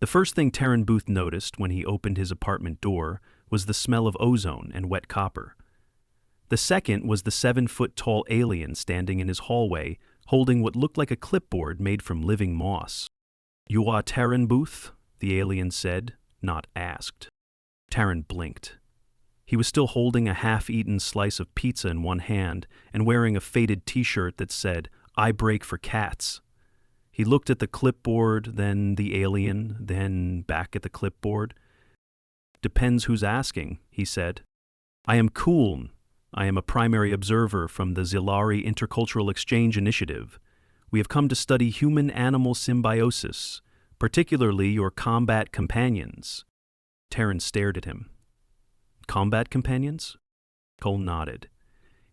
The first thing Taren Booth noticed when he opened his apartment door was the smell of ozone and wet copper. The second was the 7-foot-tall alien standing in his hallway, holding what looked like a clipboard made from living moss. "You are Taren Booth?" the alien said, not asked. Taren blinked. He was still holding a half-eaten slice of pizza in one hand and wearing a faded t-shirt that said, "I break for cats." He looked at the clipboard, then the alien, then back at the clipboard. "Depends who's asking," he said. "I am Kuln. I am a primary observer from the Zilari Intercultural Exchange Initiative. We have come to study human-animal symbiosis, particularly your combat companions." Taren stared at him. "Combat companions?" Cole nodded.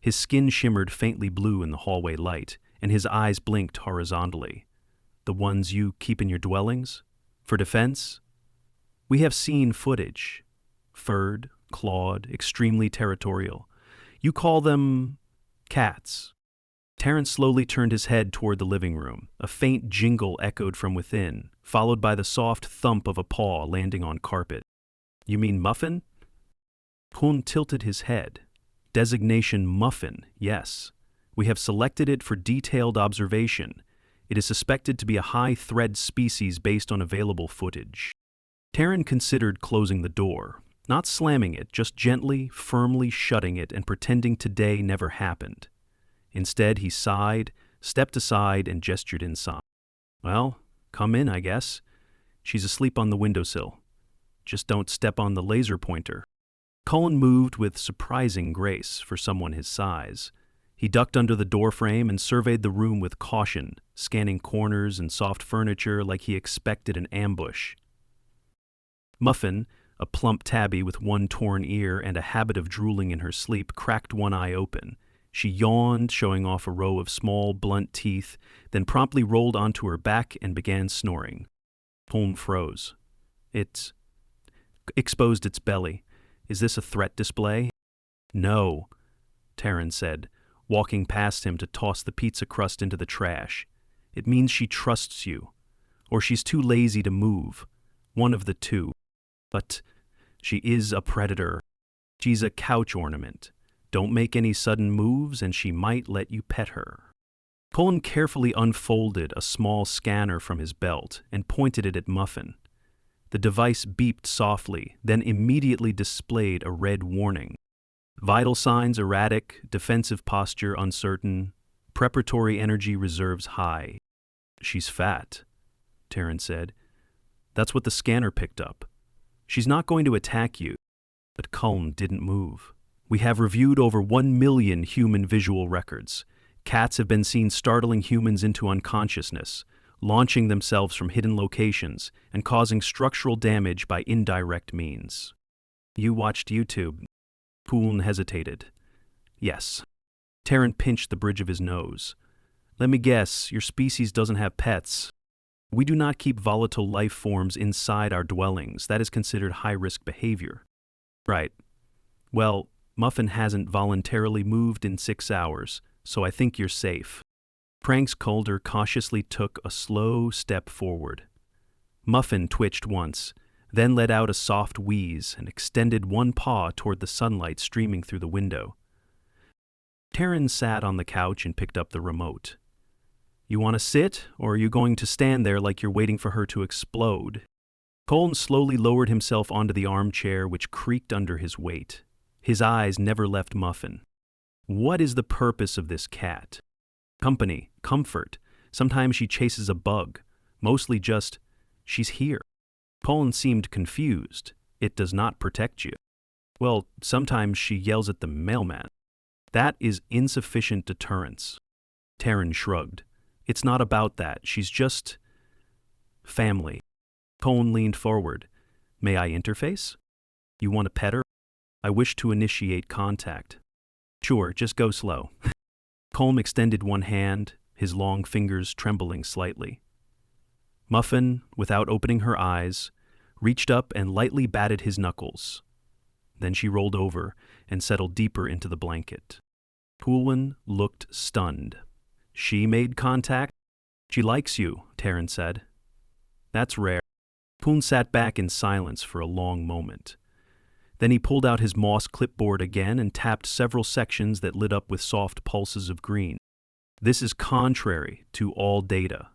His skin shimmered faintly blue in the hallway light, and his eyes blinked horizontally. "The ones you keep in your dwellings? For defense?" "We have seen footage. Furred, clawed, extremely territorial. You call them cats." Taren slowly turned his head toward the living room. A faint jingle echoed from within, followed by the soft thump of a paw landing on carpet. "You mean Muffin?" Kuln tilted his head. "Designation Muffin, yes. We have selected it for detailed observation. It is suspected to be a high-threat species based on available footage." Taren considered closing the door, not slamming it, just gently, firmly shutting it and pretending today never happened. Instead, he sighed, stepped aside, and gestured inside. "Well, come in, I guess. She's asleep on the windowsill. Just don't step on the laser pointer." Kuln moved with surprising grace for someone his size. He ducked under the doorframe and surveyed the room with caution, scanning corners and soft furniture like he expected an ambush. Muffin, a plump tabby with one torn ear and a habit of drooling in her sleep, cracked one eye open. She yawned, showing off a row of small, blunt teeth, then promptly rolled onto her back and began snoring. Kuln froze. It exposed its belly. "Is this a threat display?" "No," Taren said, walking past him to toss the pizza crust into the trash. "It means she trusts you. Or she's too lazy to move. One of the two. But she is a predator. She's a couch ornament. Don't make any sudden moves and she might let you pet her." Kuln carefully unfolded a small scanner from his belt and pointed it at Muffin. The device beeped softly, then immediately displayed a red warning. "Vital signs erratic, defensive posture uncertain, preparatory energy reserves high." "She's fat," Taren said. "That's what the scanner picked up. She's not going to attack you." But Kuln didn't move. "We have reviewed over 1 million human visual records. Cats have been seen startling humans into unconsciousness, launching themselves from hidden locations, and causing structural damage by indirect means." "You watched YouTube?" Kuln hesitated. "Yes." Taren pinched the bridge of his nose. "Let me guess, your species doesn't have pets." "We do not keep volatile life forms inside our dwellings. That is considered high-risk behavior." "Right. Well, Muffin hasn't voluntarily moved in 6 hours, so I think you're safe." Pranks Calder cautiously took a slow step forward. Muffin twitched once, then let out a soft wheeze and extended one paw toward the sunlight streaming through the window. Taren sat on the couch and picked up the remote. "You want to sit, or are you going to stand there like you're waiting for her to explode?" Kuln slowly lowered himself onto the armchair, which creaked under his weight. His eyes never left Muffin. "What is the purpose of this cat?" "Company, comfort. Sometimes she chases a bug. Mostly just, she's here." Kuln seemed confused. "It does not protect you." "Well, sometimes she yells at the mailman." "That is insufficient deterrence." Taren shrugged. "It's not about that. She's just family." Kuln leaned forward. "May I interface? You want to pet her? I wish to initiate contact." "Sure, just go slow." Kuln extended one hand, his long fingers trembling slightly. Muffin, without opening her eyes, reached up and lightly batted his knuckles. Then she rolled over and settled deeper into the blanket. Kuln looked stunned. "She made contact?" "She likes you," Taren said. "That's rare." Kuln sat back in silence for a long moment. Then he pulled out his moss clipboard again and tapped several sections that lit up with soft pulses of green. This is contrary to all data.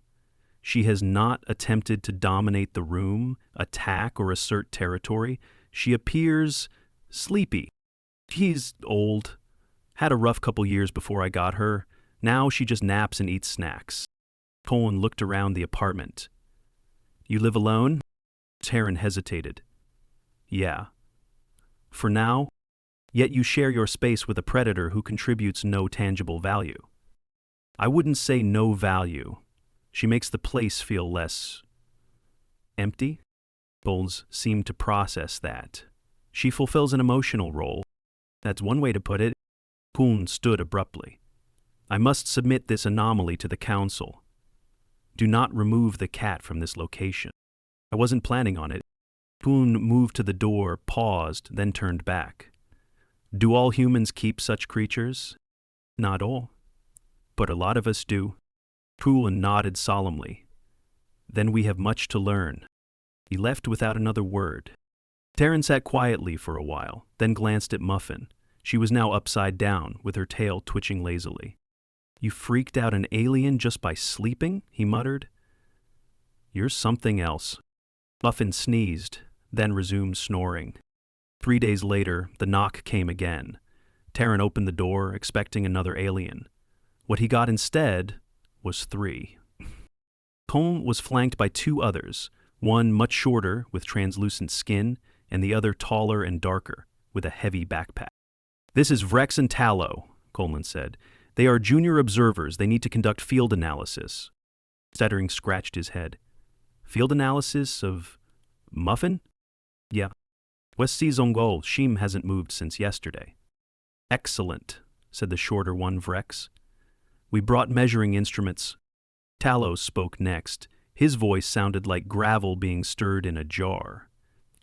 She has not attempted to dominate the room, attack, or assert territory. She appears sleepy. She's old. Had a rough couple years before I got her. Now she just naps and eats snacks. Kuln looked around the apartment. You live alone? Taren hesitated. Yeah. For now? Yet you share your space with a predator who contributes no tangible value. I wouldn't say no value. She makes the place feel less empty. Bowles seemed to process that. She fulfills an emotional role. That's one way to put it. Kuln stood abruptly. I must submit this anomaly to the council. Do not remove the cat from this location. I wasn't planning on it. Kuln moved to the door, paused, then turned back. Do all humans keep such creatures? Not all. But a lot of us do. Kuln nodded solemnly. Then we have much to learn. He left without another word. Taren sat quietly for a while, then glanced at Muffin. She was now upside down, with her tail twitching lazily. You freaked out an alien just by sleeping? He muttered. You're something else. Muffin sneezed, then resumed snoring. 3 days later, the knock came again. Taren opened the door, expecting another alien. What he got instead was 3. Kuln was flanked by 2 others, one much shorter, with translucent skin, and the other taller and darker, with a heavy backpack. This is Vrex and Tallow, Coleman said. They are junior observers. They need to conduct field analysis. Stuttering scratched his head. Field analysis of Muffin? Yeah. West Zongol, Shim hasn't moved since yesterday. Excellent, said the shorter one, Vrex. We brought measuring instruments. Tallow spoke next. His voice sounded like gravel being stirred in a jar.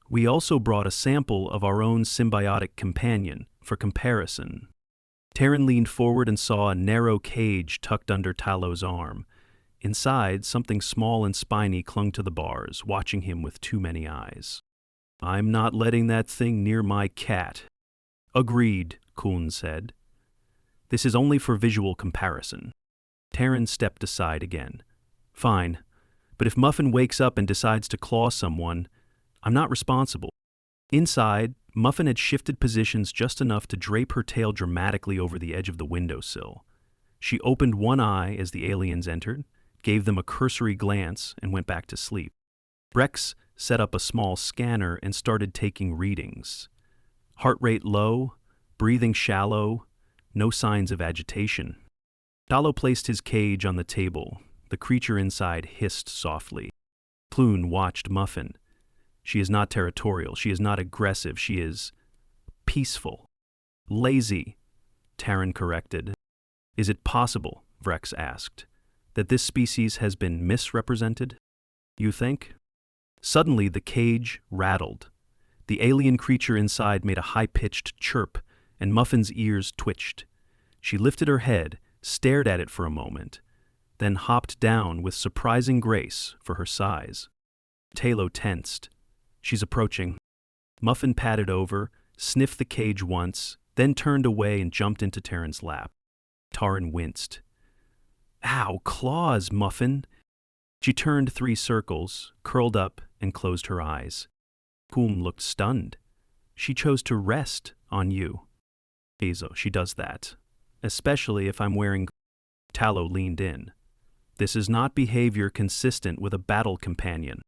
We also brought a sample of our own symbiotic companion for comparison. Taren leaned forward and saw a narrow cage tucked under Tallow's arm. Inside, something small and spiny clung to the bars, watching him with too many eyes. I'm not letting that thing near my cat. Agreed, Kuln said. This is only for visual comparison. Taren stepped aside again. Fine, but if Muffin wakes up and decides to claw someone, I'm not responsible. Inside, Muffin had shifted positions just enough to drape her tail dramatically over the edge of the windowsill. She opened one eye as the aliens entered, gave them a cursory glance, and went back to sleep. Brex set up a small scanner and started taking readings. Heart rate low, breathing shallow, no signs of agitation. Tallow placed his cage on the table. The creature inside hissed softly. Kuln watched Muffin. She is not territorial. She is not aggressive. She is peaceful. Lazy, Taren corrected. Is it possible, Vrex asked, that this species has been misrepresented? You think? Suddenly the cage rattled. The alien creature inside made a high-pitched chirp, and Muffin's ears twitched. She lifted her head, stared at it for a moment, then hopped down with surprising grace for her size. Tallow tensed. She's approaching. Muffin padded over, sniffed the cage once, then turned away and jumped into Taren's lap. Taren winced. Ow, claws, Muffin! She turned 3 circles, curled up, and closed her eyes. Kuln looked stunned. She chose to rest on you. Hazel, she does that. Especially if I'm wearing... Tallow leaned in. This is not behavior consistent with a battle companion.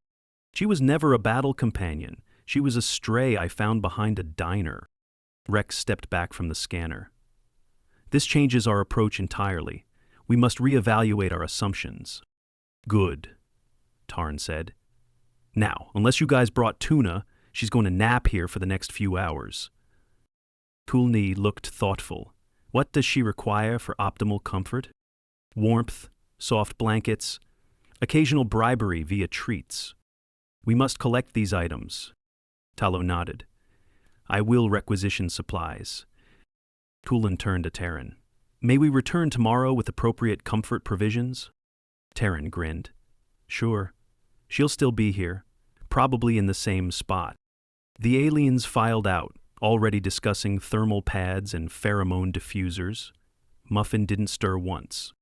She was never a battle companion. She was a stray I found behind a diner. Rex stepped back from the scanner. This changes our approach entirely. We must reevaluate our assumptions. Good, Taren said. Now, unless you guys brought tuna, she's going to nap here for the next few hours. Kulni looked thoughtful. What does she require for optimal comfort? Warmth, soft blankets, occasional bribery via treats. We must collect these items. Tallow nodded. I will requisition supplies. Kuln turned to Taren. May we return tomorrow with appropriate comfort provisions? Taren grinned. Sure. She'll still be here. probably in the same spot. The aliens filed out, already discussing thermal pads and pheromone diffusers. Muffin didn't stir once.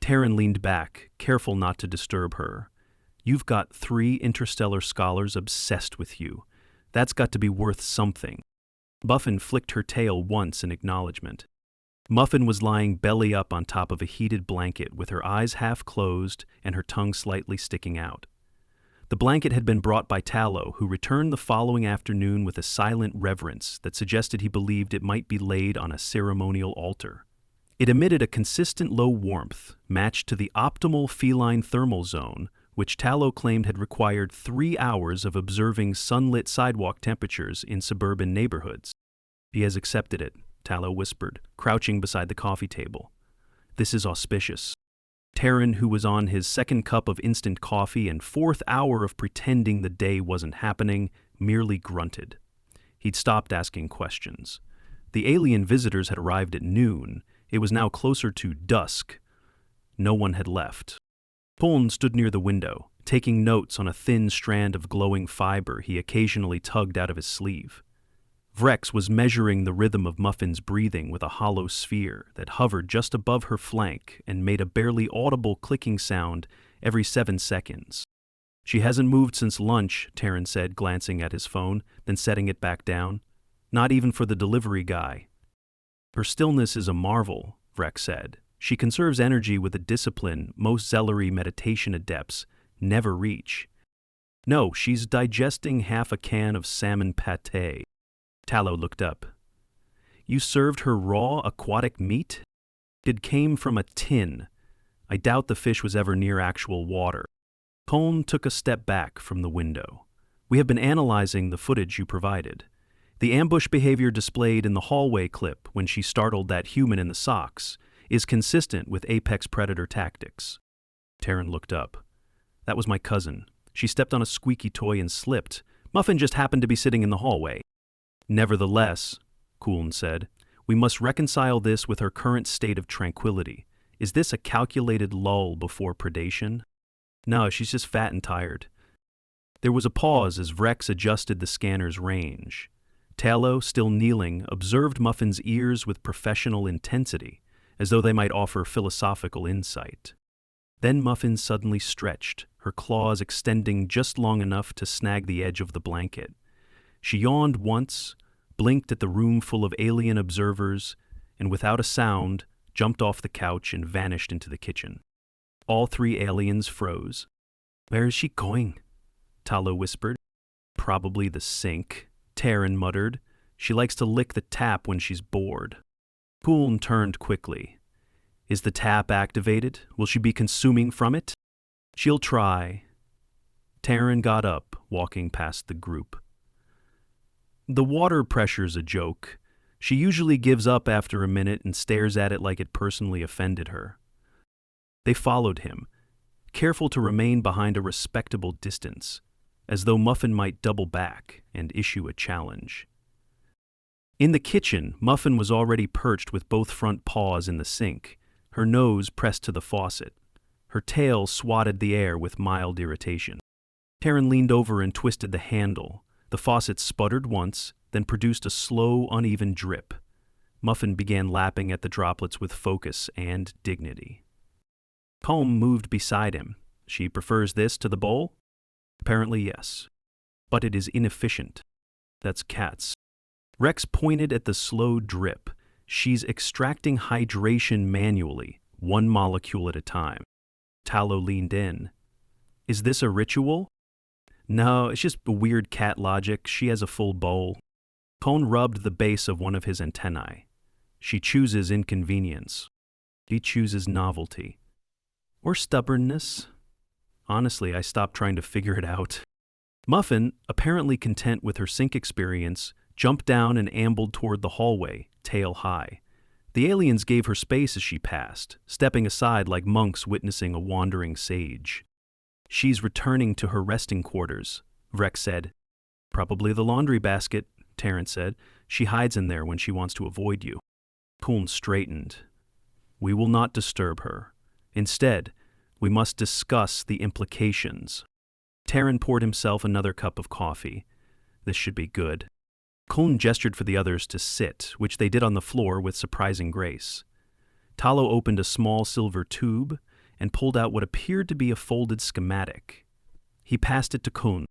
Taren leaned back, careful not to disturb her. You've got 3 interstellar scholars obsessed with you. That's got to be worth something. Muffin flicked her tail once in acknowledgement. Muffin was lying belly up on top of a heated blanket with her eyes half closed and her tongue slightly sticking out. The blanket had been brought by Tallow, who returned the following afternoon with a silent reverence that suggested he believed it might be laid on a ceremonial altar. It emitted a consistent low warmth, matched to the optimal feline thermal zone, which Tallow claimed had required 3 hours of observing sunlit sidewalk temperatures in suburban neighborhoods. He has accepted it, Tallow whispered, crouching beside the coffee table. This is auspicious. Taren, who was on his 2nd cup of instant coffee and 4th hour of pretending the day wasn't happening, merely grunted. He'd stopped asking questions. The alien visitors had arrived at noon. It was now closer to dusk. No one had left. Kuln stood near the window, taking notes on a thin strand of glowing fiber he occasionally tugged out of his sleeve. Vrex was measuring the rhythm of Muffin's breathing with a hollow sphere that hovered just above her flank and made a barely audible clicking sound every 7 seconds. She hasn't moved since lunch, Taren said, glancing at his phone, then setting it back down. Not even for the delivery guy. Her stillness is a marvel, Vrex said. She conserves energy with a discipline most Zellery meditation adepts never reach. No, she's digesting half a can of salmon pâté. Tallow looked up. You served her raw aquatic meat? It came from a tin. I doubt the fish was ever near actual water. Kuln took a step back from the window. We have been analyzing the footage you provided. The ambush behavior displayed in the hallway clip when she startled that human in the socks is consistent with apex predator tactics. Taren looked up. That was my cousin. She stepped on a squeaky toy and slipped. Muffin just happened to be sitting in the hallway. Nevertheless, Kuln said, we must reconcile this with her current state of tranquility. Is this a calculated lull before predation? No, she's just fat and tired. There was a pause as Vrex adjusted the scanner's range. Tallow, still kneeling, observed Muffin's ears with professional intensity, as though they might offer philosophical insight. Then Muffin suddenly stretched, her claws extending just long enough to snag the edge of the blanket. She yawned once, blinked at the room full of alien observers, and without a sound, jumped off the couch and vanished into the kitchen. All 3 aliens froze. Where is she going? Tallow whispered. Probably the sink, Taren muttered. She likes to lick the tap when she's bored. Kuln turned quickly. Is the tap activated? Will she be consuming from it? She'll try. Taren got up, walking past the group. The water pressure's a joke. She usually gives up after a minute and stares at it like it personally offended her. They followed him, careful to remain behind a respectable distance, as though Muffin might double back and issue a challenge. In the kitchen, Muffin was already perched with both front paws in the sink, her nose pressed to the faucet. Her tail swatted the air with mild irritation. Taren leaned over and twisted the handle. The faucet sputtered once, then produced a slow, uneven drip. Muffin began lapping at the droplets with focus and dignity. Kuln moved beside him. She prefers this to the bowl? Apparently yes. But it is inefficient. That's cats. Rex pointed at the slow drip. She's extracting hydration manually, 1 molecule at a time. Tallow leaned in. Is this a ritual? No, it's just weird cat logic. She has a full bowl. Kuln rubbed the base of one of his antennae. She chooses inconvenience. He chooses novelty. Or stubbornness. Honestly, I stopped trying to figure it out. Muffin, apparently content with her sink experience, jumped down and ambled toward the hallway, tail high. The aliens gave her space as she passed, stepping aside like monks witnessing a wandering sage. She's returning to her resting quarters, Vrex said. Probably the laundry basket, Taren said. She hides in there when she wants to avoid you. Kuln straightened. We will not disturb her. Instead, we must discuss the implications. Taren poured himself another cup of coffee. This should be good. Kuln gestured for the others to sit, which they did on the floor with surprising grace. Talo opened a small silver tube and pulled out what appeared to be a folded schematic. He passed it to Kuln.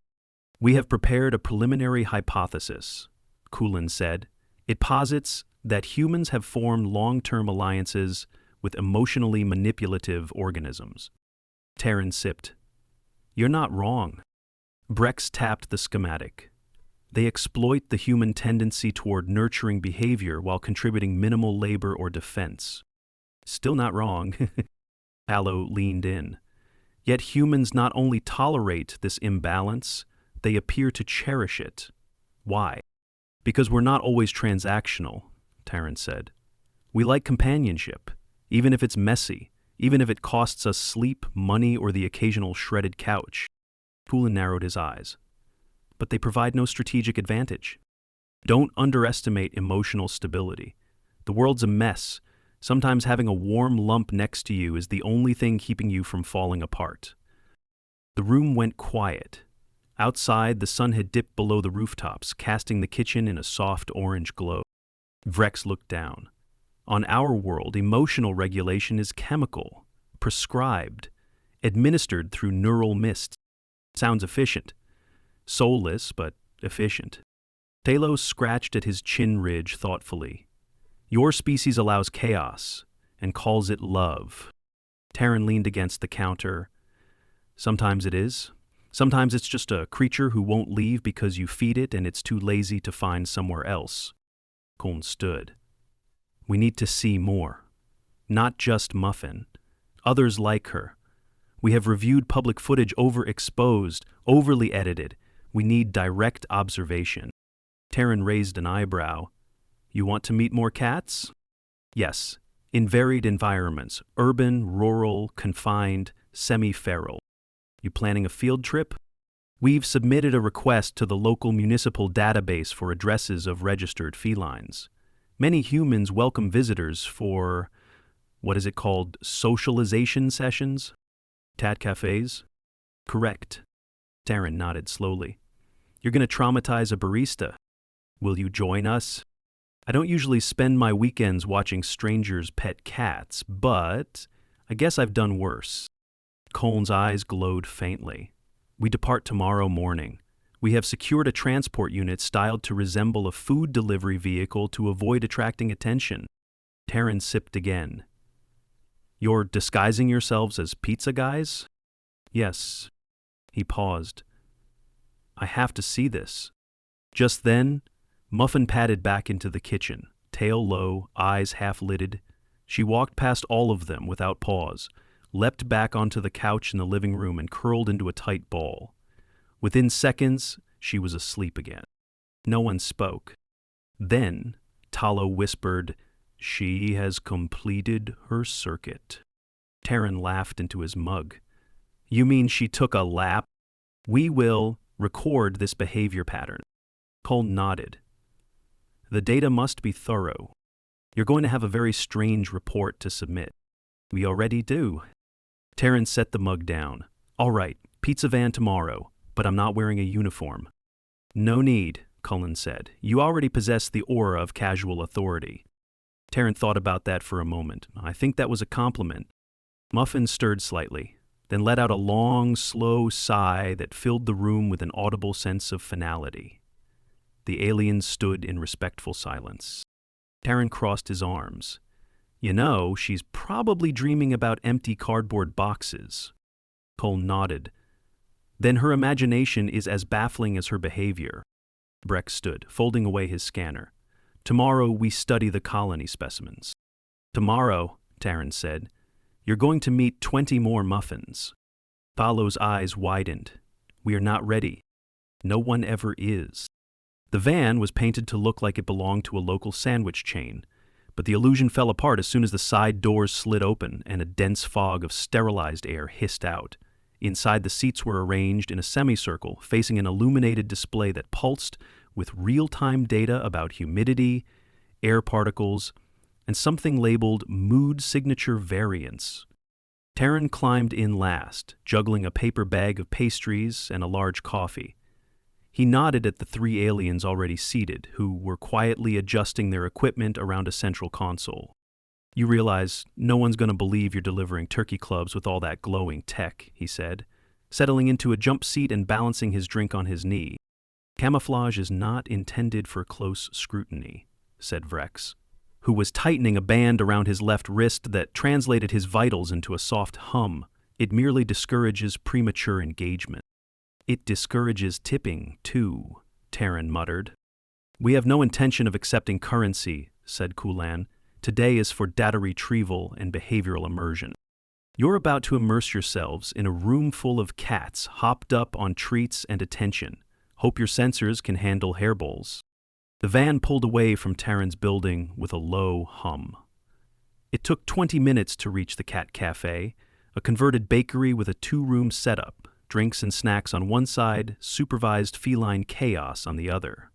"We have prepared a preliminary hypothesis," Kuln said. "It posits that humans have formed long-term alliances with emotionally manipulative organisms." Taren sipped. "You're not wrong." Brex tapped the schematic. "They exploit the human tendency toward nurturing behavior while contributing minimal labor or defense." "Still not wrong." Talo leaned in. "Yet humans not only tolerate this imbalance, they appear to cherish it. Why?" "Because we're not always transactional," Taren said. "We like companionship, even if it's messy, even if it costs us sleep, money, or the occasional shredded couch." Kuln narrowed his eyes. "But they provide no strategic advantage. Don't underestimate emotional stability. The world's a mess. Sometimes having a warm lump next to you is the only thing keeping you from falling apart." The room went quiet. Outside, the sun had dipped below the rooftops, casting the kitchen in a soft orange glow. Vrex looked down. "On our world, emotional regulation is chemical, prescribed, administered through neural mists. Sounds efficient. Soulless, but efficient." Talos scratched at his chin ridge thoughtfully. "Your species allows chaos and calls it love." Taren leaned against the counter. "Sometimes it is. Sometimes it's just a creature who won't leave because you feed it and it's too lazy to find somewhere else." Kuln stood. "We need to see more. Not just Muffin. Others like her. We have reviewed public footage overexposed, overly edited. We need direct observation." Taren raised an eyebrow. "You want to meet more cats?" "Yes, in varied environments, urban, rural, confined, semi-feral." "You planning a field trip?" "We've submitted a request to the local municipal database for addresses of registered felines. Many humans welcome visitors for, what is it called, socialization sessions? Tat cafes?" "Correct." Taren nodded slowly. "You're going to traumatize a barista. Will you join us?" "I don't usually spend my weekends watching strangers pet cats, but I guess I've done worse." Kuln's eyes glowed faintly. "We depart tomorrow morning. We have secured a transport unit styled to resemble a food delivery vehicle to avoid attracting attention." Taren sipped again. "You're disguising yourselves as pizza guys?" "Yes." He paused. "I have to see this." Just then, Muffin padded back into the kitchen, tail low, eyes half-lidded. She walked past all of them without pause, leapt back onto the couch in the living room and curled into a tight ball. Within seconds, she was asleep again. No one spoke. Then, Talo whispered, "She has completed her circuit." Taren laughed into his mug. "You mean she took a lap?" "We will record this behavior pattern." Kuln nodded. "The data must be thorough. You're going to have a very strange report to submit." "We already do." Taren set the mug down. "All right, pizza van tomorrow, but I'm not wearing a uniform." "No need," Kuln said. "You already possess the aura of casual authority." Taren thought about that for a moment. "I think that was a compliment." Muffin stirred slightly, then let out a long, slow sigh that filled the room with an audible sense of finality. The alien stood in respectful silence. Taren crossed his arms. "You know, she's probably dreaming about empty cardboard boxes." Kuln nodded. "Then her imagination is as baffling as her behavior." Breck stood, folding away his scanner. "Tomorrow we study the colony specimens." "Tomorrow," Taren said, "you're going to meet 20 more Muffins." Talo's eyes widened. "We are not ready. No one ever is." The van was painted to look like it belonged to a local sandwich chain, but the illusion fell apart as soon as the side doors slid open and a dense fog of sterilized air hissed out. Inside, the seats were arranged in a semicircle, facing an illuminated display that pulsed with real-time data about humidity, air particles, and something labeled mood signature variance. Taren climbed in last, juggling a paper bag of pastries and a large coffee. He nodded at the three aliens already seated, who were quietly adjusting their equipment around a central console. "You realize no one's going to believe you're delivering turkey clubs with all that glowing tech," he said, settling into a jump seat and balancing his drink on his knee. "Camouflage is not intended for close scrutiny," said Vrex, who was tightening a band around his left wrist that translated his vitals into a soft hum. "It merely discourages premature engagement." "It discourages tipping, too," Taren muttered. "We have no intention of accepting currency," said Kuln. "Today is for data retrieval and behavioral immersion. You're about to immerse yourselves in a room full of cats hopped up on treats and attention. Hope your sensors can handle hairballs." The van pulled away from Taren's building with a low hum. It took 20 minutes to reach the Cat Cafe, a converted bakery with a two-room setup, drinks and snacks on one side, supervised feline chaos on the other.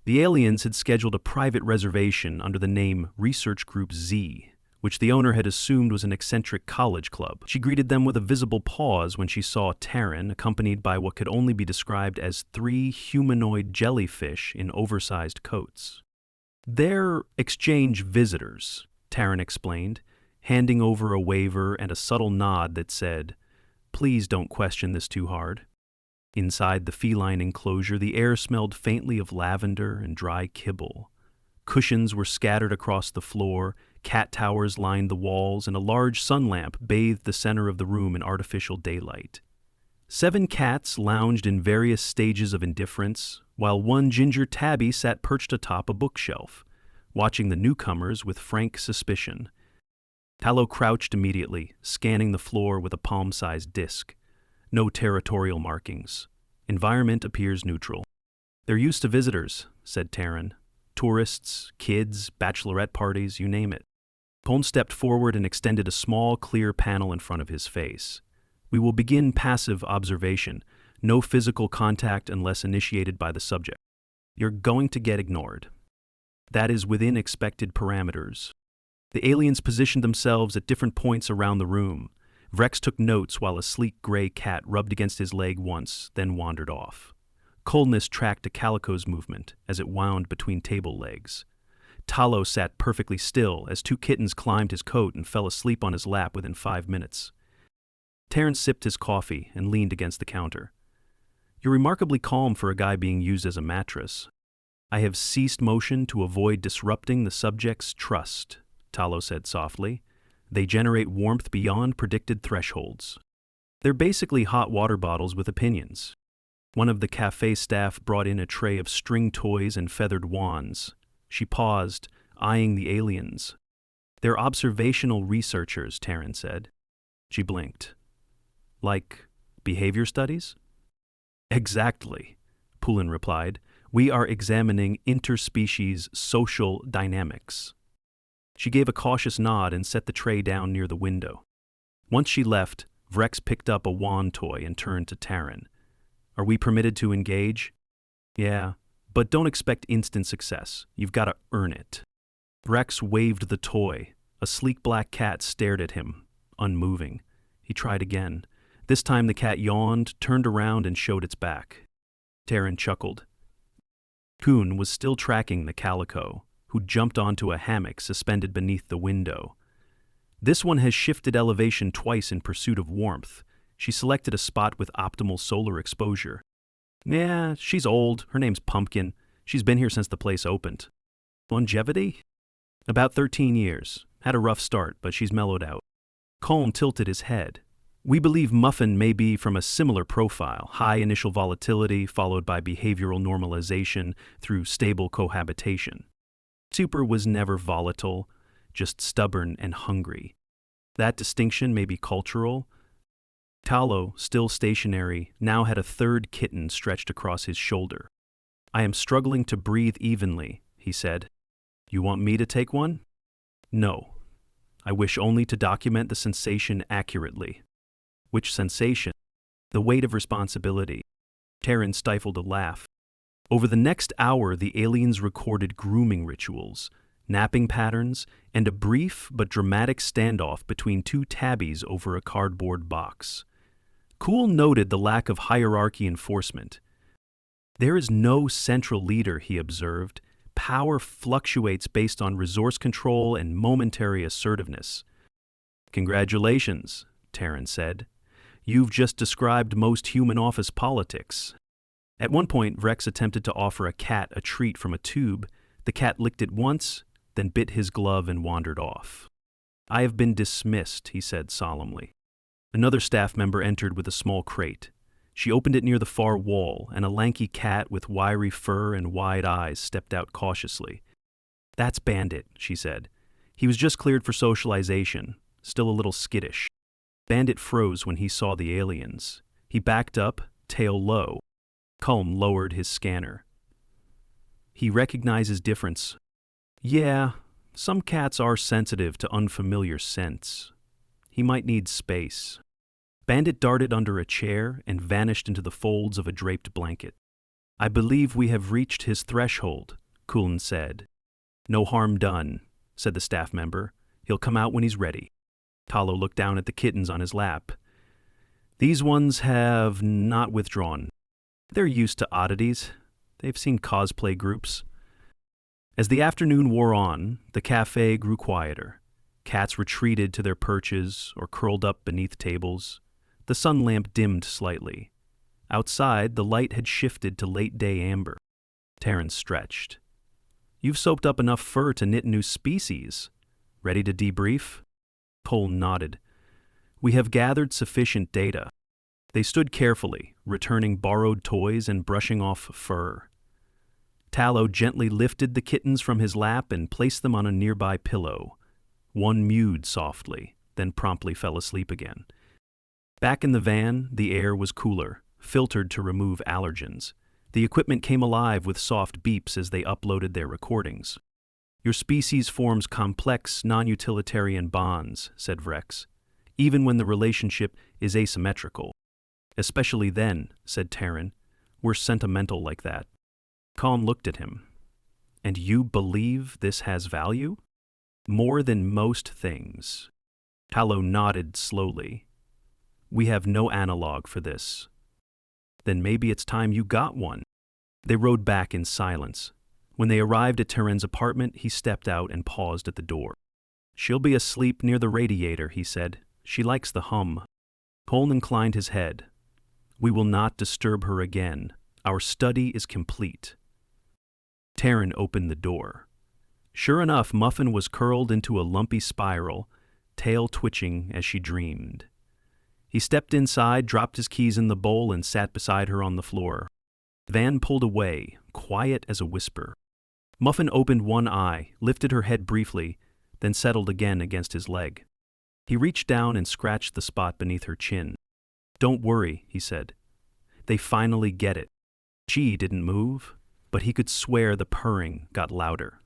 The aliens had scheduled a private reservation under the name Research Group Z, which the owner had assumed was an eccentric college club. She greeted them with a visible pause when she saw Taren, accompanied by what could only be described as 3 humanoid jellyfish in oversized coats. "They're exchange visitors," Taren explained, handing over a waiver and a subtle nod that said, "Please don't question this too hard." Inside the feline enclosure, the air smelled faintly of lavender and dry kibble. Cushions were scattered across the floor, cat towers lined the walls, and a large sun lamp bathed the center of the room in artificial daylight. 7 cats lounged in various stages of indifference, while one ginger tabby sat perched atop a bookshelf, watching the newcomers with frank suspicion. Tallow crouched immediately, scanning the floor with a palm-sized disc. No territorial markings. Environment appears neutral. "They're used to visitors," said Taren. "Tourists, kids, bachelorette parties, you name it." Kuln stepped forward and extended a small, clear panel in front of his face. "We will begin passive observation. No physical contact unless initiated by the subject. You're going to get ignored. That is within expected parameters." The aliens positioned themselves at different points around the room. Vrex took notes while a sleek gray cat rubbed against his leg once, then wandered off. Kulnis tracked a calico's movement as it wound between table legs. Tallow sat perfectly still as 2 kittens climbed his coat and fell asleep on his lap within 5 minutes. Taren sipped his coffee and leaned against the counter. "You're remarkably calm for a guy being used as a mattress." "I have ceased motion to avoid disrupting the subject's trust," Tallow said softly. "They generate warmth beyond predicted thresholds. They're basically hot water bottles with opinions." One of the cafe staff brought in a tray of string toys and feathered wands. She paused, eyeing the aliens. "They're observational researchers," Taren said. She blinked. "Like behavior studies?" "Exactly," Kuln replied. "We are examining interspecies social dynamics." She gave a cautious nod and set the tray down near the window. Once she left, Vrex picked up a wand toy and turned to Taren. "Are we permitted to engage?" "Yeah, but don't expect instant success. You've got to earn it." Vrex waved the toy. A sleek black cat stared at him, unmoving. He tried again. This time the cat yawned, turned around, and showed its back. Taren chuckled. Kuln was still tracking the calico, who jumped onto a hammock suspended beneath the window. "This one has shifted elevation twice in pursuit of warmth." She selected a spot with optimal solar exposure. "Yeah, she's old. Her name's Pumpkin. She's been here since the place opened." "Longevity?" "About 13 years. Had a rough start, but she's mellowed out." Kuln tilted his head. "We believe Muffin may be from a similar profile, high initial volatility followed by behavioral normalization through stable cohabitation. Super was never volatile, just stubborn and hungry. That distinction may be cultural." Tallow, still stationary, now had a 3rd kitten stretched across his shoulder. "I am struggling to breathe evenly," he said. "You want me to take one?" "No. I wish only to document the sensation accurately." "Which sensation?" "The weight of responsibility." Taren stifled a laugh. Over the next hour, the aliens recorded grooming rituals, napping patterns, and a brief but dramatic standoff between two tabbies over a cardboard box. Kuln noted the lack of hierarchy enforcement. There is no central leader, he observed. Power fluctuates based on resource control and momentary assertiveness. Congratulations, Taren said. You've just described most human office politics. At one point, Rex attempted to offer a cat a treat from a tube. The cat licked it once, then bit his glove and wandered off. I have been dismissed, he said solemnly. Another staff member entered with a small crate. She opened it near the far wall, and a lanky cat with wiry fur and wide eyes stepped out cautiously. That's Bandit, she said. He was just cleared for socialization, still a little skittish. Bandit froze when he saw the aliens. He backed up, tail low. Kuln lowered his scanner. He recognizes difference. Yeah, some cats are sensitive to unfamiliar scents. He might need space. Bandit darted under a chair and vanished into the folds of a draped blanket. I believe we have reached his threshold, Kuln said. No harm done, said the staff member. He'll come out when he's ready. Talo looked down at the kittens on his lap. These ones have not withdrawn. They're used to oddities. They've seen cosplay groups. As the afternoon wore on, the cafe grew quieter. Cats retreated to their perches or curled up beneath tables. The sun lamp dimmed slightly. Outside, the light had shifted to late-day amber. Taren stretched. You've soaked up enough fur to knit new species. Ready to debrief? Kuln nodded. We have gathered sufficient data. They stood carefully, returning borrowed toys and brushing off fur. Talo gently lifted the kittens from his lap and placed them on a nearby pillow. One mewed softly, then promptly fell asleep again. Back in the van, the air was cooler, filtered to remove allergens. The equipment came alive with soft beeps as they uploaded their recordings. Your species forms complex, non-utilitarian bonds, said Rex, even when the relationship is asymmetrical. Especially then, said Taren. We're sentimental like that. Kuln looked at him. And you believe this has value? More than most things. Talo nodded slowly. We have no analog for this. Then maybe it's time you got one. They rode back in silence. When they arrived at Taren's apartment, he stepped out and paused at the door. She'll be asleep near the radiator, he said. She likes the hum. Kuln inclined his head. We will not disturb her again. Our study is complete. Taren opened the door. Sure enough, Muffin was curled into a lumpy spiral, tail twitching as she dreamed. He stepped inside, dropped his keys in the bowl, and sat beside her on the floor. Van pulled away, quiet as a whisper. Muffin opened one eye, lifted her head briefly, then settled again against his leg. He reached down and scratched the spot beneath her chin. Don't worry, he said. They finally get it. She didn't move, but he could swear the purring got louder.